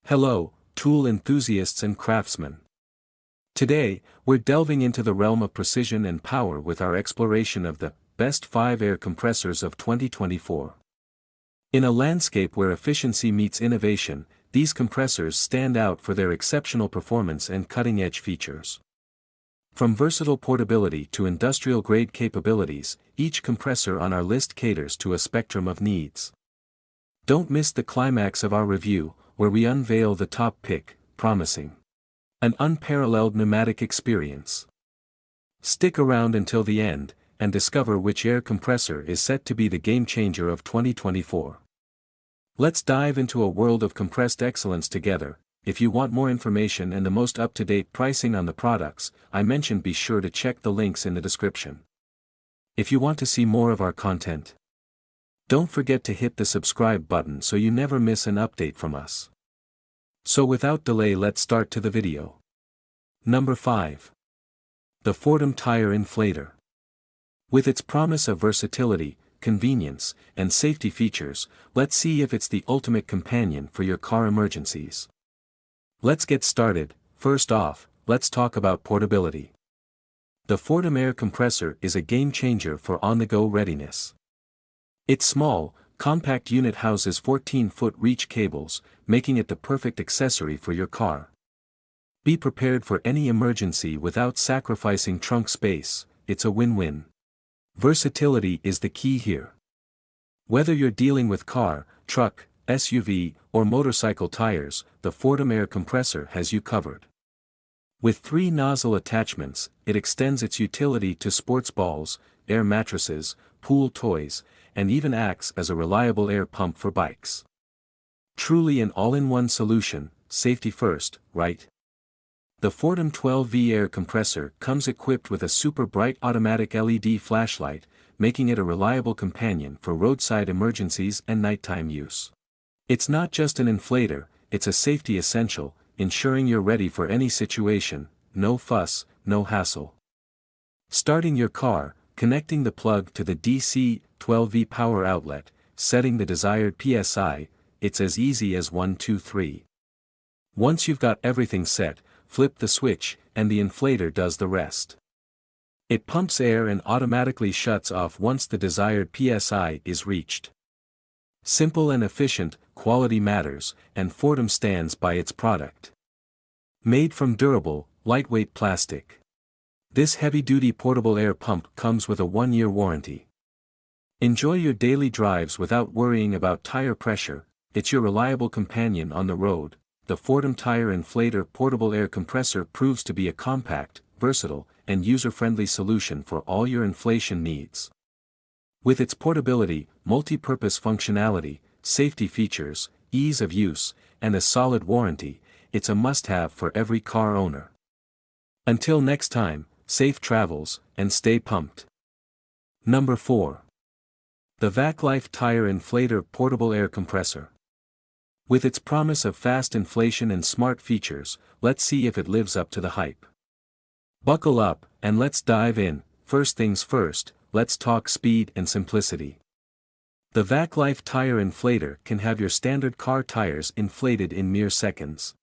Hello, tool enthusiasts and craftsmen. Today, we're delving into the realm of precision and power with our exploration of the best 5 air compressors of 2024. In a landscape where efficiency meets innovation, these compressors stand out for their exceptional performance and cutting-edge features. From versatile portability to industrial-grade capabilities, each compressor on our list caters to a spectrum of needs. Don't miss the climax of our review, where we unveil the top pick, promising an unparalleled pneumatic experience. Stick around until the end, and discover which air compressor is set to be the game-changer of 2024. Let's dive into a world of compressed excellence together. If you want more information and the most up-to-date pricing on the products I mentioned, be sure to check the links in the description. If you want to see more of our content, don't forget to hit the subscribe button so you never miss an update from us. So without delay, let's start to the video. Number 5. The FORTEM Tire Inflator. With its promise of versatility, convenience, and safety features, let's see if it's the ultimate companion for your car emergencies. Let's get started. First off, let's talk about portability. The FORTEM air compressor is a game-changer for on-the-go readiness. Its small, compact unit houses 14-foot reach cables, making it the perfect accessory for your car. Be prepared for any emergency without sacrificing trunk space. It's a win-win. Versatility is the key here. Whether you're dealing with car, truck, SUV, or motorcycle tires, the FORTEM air compressor has you covered. With 3 nozzle attachments, it extends its utility to sports balls, air mattresses, pool toys, and even acts as a reliable air pump for bikes. Truly an all-in-one solution. Safety first, right? The FORTEM 12V air compressor comes equipped with a super bright automatic LED flashlight, making it a reliable companion for roadside emergencies and nighttime use. It's not just an inflator, it's a safety essential, ensuring you're ready for any situation. No fuss, no hassle. Starting your car, connecting the plug to the DC 12V power outlet, setting the desired PSI, it's as easy as 1, 2, 3. Once you've got everything set, flip the switch, and the inflator does the rest. It pumps air and automatically shuts off once the desired PSI is reached. Simple and efficient, quality matters, and FORTEM stands by its product. Made from durable, lightweight plastic, this heavy-duty portable air pump comes with a 1-year warranty. Enjoy your daily drives without worrying about tire pressure. It's your reliable companion on the road. The FORTEM Tire Inflator portable air compressor proves to be a compact, versatile, and user-friendly solution for all your inflation needs. With its portability, multi-purpose functionality, safety features, ease of use, and a solid warranty, it's a must-have for every car owner. Until next time, safe travels, and stay pumped. Number 4. The VacLife Tire Inflator portable air compressor. With its promise of fast inflation and smart features, let's see if it lives up to the hype. Buckle up, and let's dive in. First things first, let's talk speed and simplicity. The VacLife Tire Inflator can have your standard car tires inflated in mere seconds.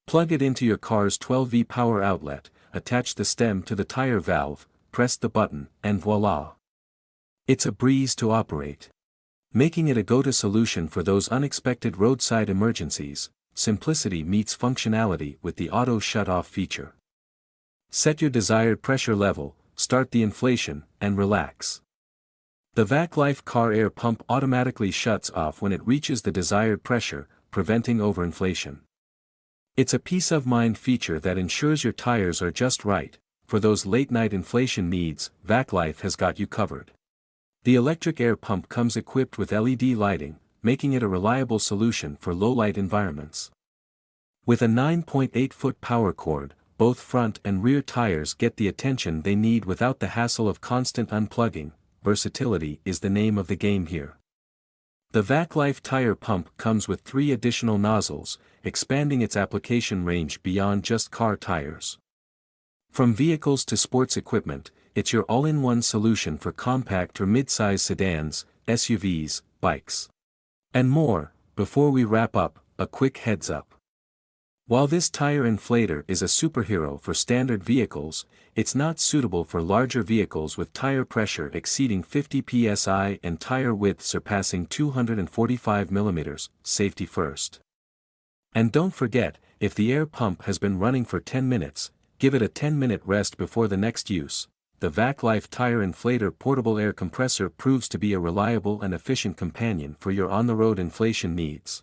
Plug it into your car's 12V power outlet, attach the stem to the tire valve, press the button, and voila! It's a breeze to operate. Making it a go-to solution for those unexpected roadside emergencies. Simplicity meets functionality with the auto shut-off feature. Set your desired pressure level, start the inflation, and relax. The VacLife car air pump automatically shuts off when it reaches the desired pressure, preventing overinflation. It's a peace-of-mind feature that ensures your tires are just right. For those late-night inflation needs, VacLife has got you covered. The electric air pump comes equipped with LED lighting, making it a reliable solution for low-light environments. With a 9.8-foot power cord, both front and rear tires get the attention they need without the hassle of constant unplugging. Versatility is the name of the game here. The VacLife tire pump comes with 3 additional nozzles, expanding its application range beyond just car tires. From vehicles to sports equipment, it's your all-in-one solution for compact or mid-size sedans, SUVs, bikes, and more. Before we wrap up, a quick heads up. While this tire inflator is a superhero for standard vehicles, it's not suitable for larger vehicles with tire pressure exceeding 50 psi and tire width surpassing 245 mm, safety first. And don't forget, if the air pump has been running for 10 minutes, give it a 10-minute rest before the next use. The VacLife Tire Inflator portable air compressor proves to be a reliable and efficient companion for your on-the-road inflation needs.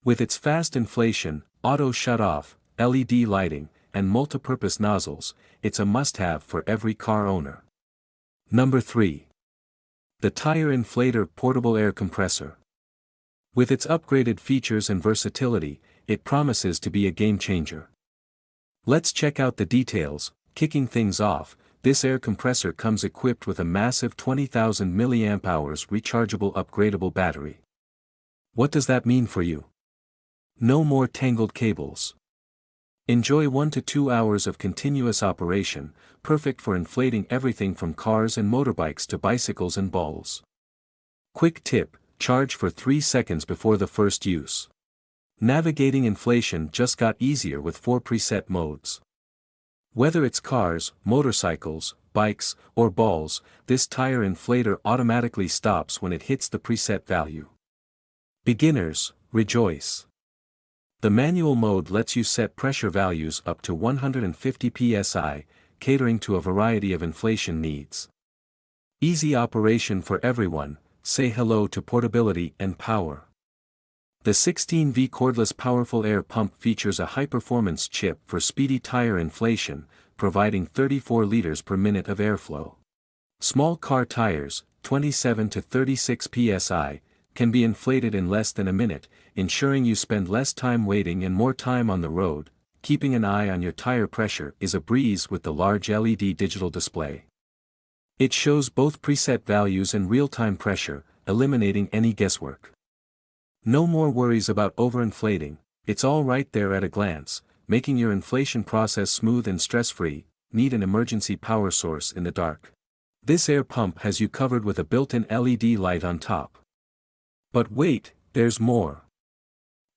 With its fast inflation, auto shut-off, LED lighting, and multi-purpose nozzles, it's a must-have for every car owner. Number 3. The Tire Inflator Portable Air Compressor. With its upgraded features and versatility, it promises to be a game-changer. Let's check out the details. Kicking things off, this air compressor comes equipped with a massive 20,000 mAh rechargeable upgradable battery. What does that mean for you? No more tangled cables. Enjoy 1 to 2 hours of continuous operation, perfect for inflating everything from cars and motorbikes to bicycles and balls. Quick tip: charge for 3 seconds before the first use. Navigating inflation just got easier with 4 preset modes. Whether it's cars, motorcycles, bikes, or balls, this tire inflator automatically stops when it hits the preset value. Beginners, rejoice! The manual mode lets you set pressure values up to 150 psi, catering to a variety of inflation needs. Easy operation for everyone. Say hello to portability and power. The 16V cordless powerful air pump features a high-performance chip for speedy tire inflation, providing 34 liters per minute of airflow. Small car tires, 27 to 36 psi, can be inflated in less than a minute, ensuring you spend less time waiting and more time on the road. Keeping an eye on your tire pressure is a breeze with the large LED digital display. It shows both preset values and real-time pressure, eliminating any guesswork. No more worries about overinflating, it's all right there at a glance, making your inflation process smooth and stress-free. Need an emergency power source in the dark? This air pump has you covered with a built-in LED light on top. But wait, there's more.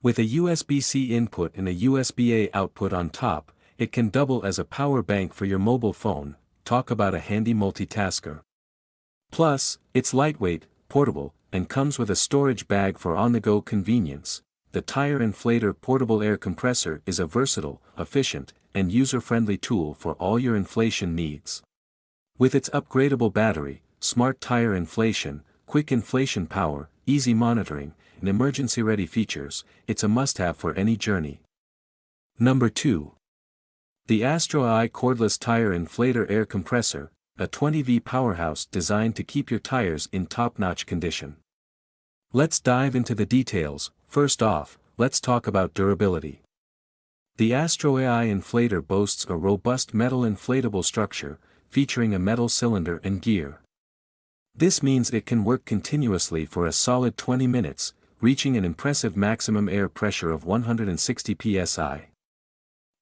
With a USB-C input and a USB-A output on top, it can double as a power bank for your mobile phone. Talk about a handy multitasker. Plus, it's lightweight, portable, and comes with a storage bag for on-the-go convenience. The Tire Inflator portable air compressor is a versatile, efficient, and user-friendly tool for all your inflation needs. With its upgradable battery, smart tire inflation, quick inflation power, easy monitoring, and emergency-ready features, it's a must-have for any journey. Number 2. The AstroAI Cordless Tire Inflator Air Compressor, a 20V powerhouse designed to keep your tires in top-notch condition. Let's dive into the details. First off, let's talk about durability. The AstroAI inflator boasts a robust metal inflatable structure, featuring a metal cylinder and gear. This means it can work continuously for a solid 20 minutes, reaching an impressive maximum air pressure of 160 psi.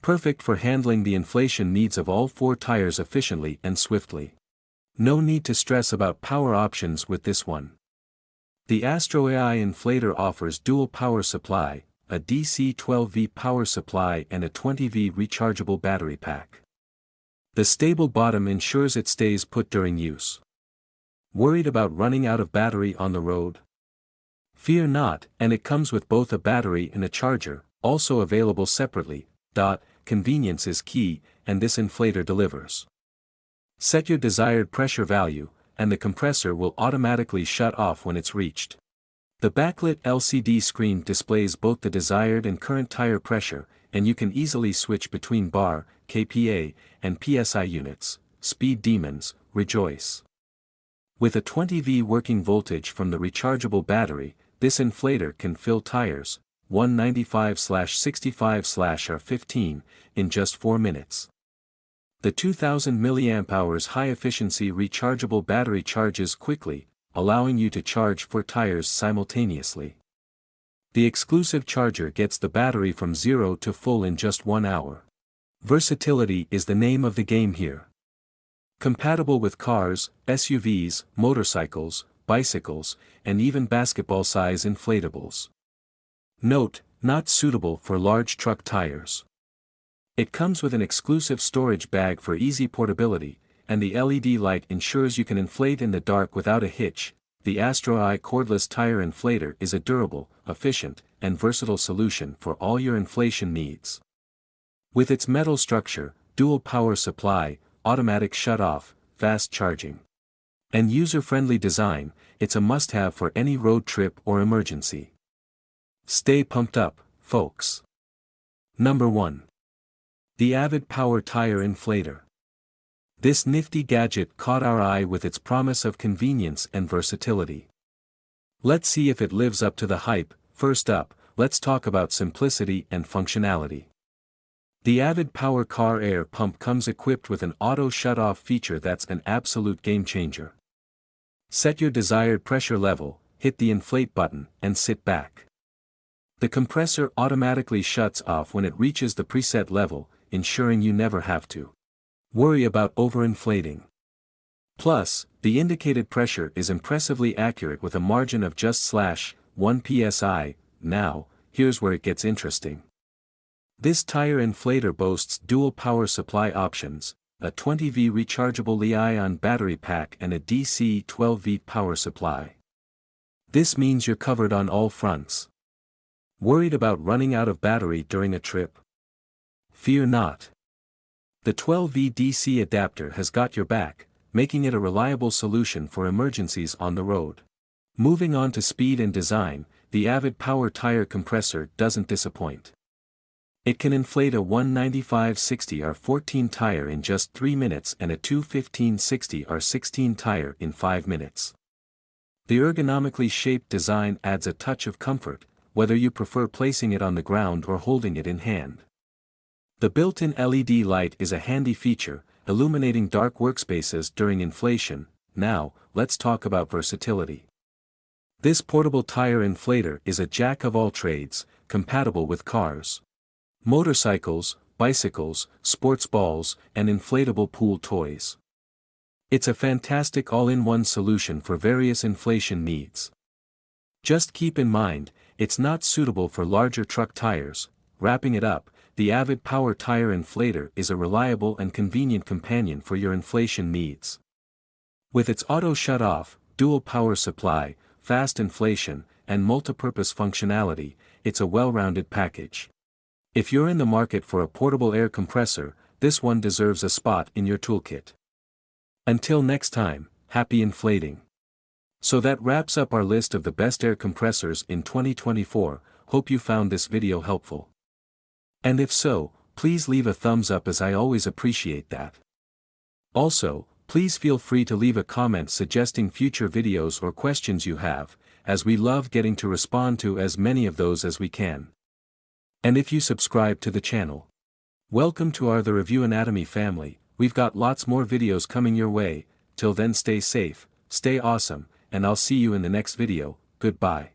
Perfect for handling the inflation needs of all 4 tires efficiently and swiftly. No need to stress about power options with this one. The AstroAI inflator offers dual power supply, a DC 12V power supply and a 20V rechargeable battery pack. The stable bottom ensures it stays put during use. Worried about running out of battery on the road? Fear not, and it comes with both a battery and a charger, also available separately. Convenience is key, and this inflator delivers. Set your desired pressure value, and the compressor will automatically shut off when it's reached. The backlit LCD screen displays both the desired and current tire pressure, and you can easily switch between bar, kPa, and PSI units. Speed demons, rejoice! With a 20V working voltage from the rechargeable battery, this inflator can fill tires, 195/65/R15, in just 4 minutes. The 2000 mAh high-efficiency rechargeable battery charges quickly, allowing you to charge 4 tires simultaneously. The exclusive charger gets the battery from 0 to full in just 1 hour. Versatility is the name of the game here. Compatible with cars, SUVs, motorcycles, bicycles, and even basketball-size inflatables. Note, Not suitable for large truck tires. It comes with an exclusive storage bag for easy portability, and the LED light ensures you can inflate in the dark without a hitch. The AstroAI Cordless Tire Inflator is a durable, efficient, and versatile solution for all your inflation needs. With its metal structure, dual power supply, automatic shut-off, fast charging, and user-friendly design, it's a must-have for any road trip or emergency. Stay pumped up, folks. Number 1. The AVID POWER Tire Inflator. This nifty gadget caught our eye with its promise of convenience and versatility. Let's see if it lives up to the hype. First up, let's talk about simplicity and functionality. The AVID Power Car Air Pump comes equipped with an auto shut-off feature that's an absolute game-changer. Set your desired pressure level, hit the inflate button, and sit back. The compressor automatically shuts off when it reaches the preset level, ensuring you never have to worry about overinflating. Plus, the indicated pressure is impressively accurate with a margin of just /1 psi. Now, here's where it gets interesting. This tire inflator boasts dual power supply options, a 20V rechargeable Li-ion battery pack and a DC 12V power supply. This means you're covered on all fronts. Worried about running out of battery during a trip? Fear not. The 12V DC adapter has got your back, making it a reliable solution for emergencies on the road. Moving on to speed and design, the AVID Power Tire Compressor doesn't disappoint. It can inflate a 195/60 R14 tire in just 3 minutes and a 215/60 R16 tire in 5 minutes. The ergonomically shaped design adds a touch of comfort, whether you prefer placing it on the ground or holding it in hand. The built-in LED light is a handy feature, illuminating dark workspaces during inflation. Now, let's talk about versatility. This portable tire inflator is a jack of all trades, compatible with cars, motorcycles, bicycles, sports balls, and inflatable pool toys. It's a fantastic all-in-one solution for various inflation needs. Just keep in mind, it's not suitable for larger truck tires. Wrapping it up, the AVID Power Tire Inflator is a reliable and convenient companion for your inflation needs. With its auto shut-off, dual power supply, fast inflation, and multipurpose functionality, it's a well-rounded package. If you're in the market for a portable air compressor, this one deserves a spot in your toolkit. Until next time, happy inflating. So that wraps up our list of the best air compressors in 2024. Hope you found this video helpful. And if so, please leave a thumbs up, as I always appreciate that. Also, please feel free to leave a comment suggesting future videos or questions you have, as we love getting to respond to as many of those as we can. And if you subscribe to the channel, welcome to our The Review Anatomy family. We've got lots more videos coming your way. Till then, stay safe, stay awesome, and I'll see you in the next video. Goodbye.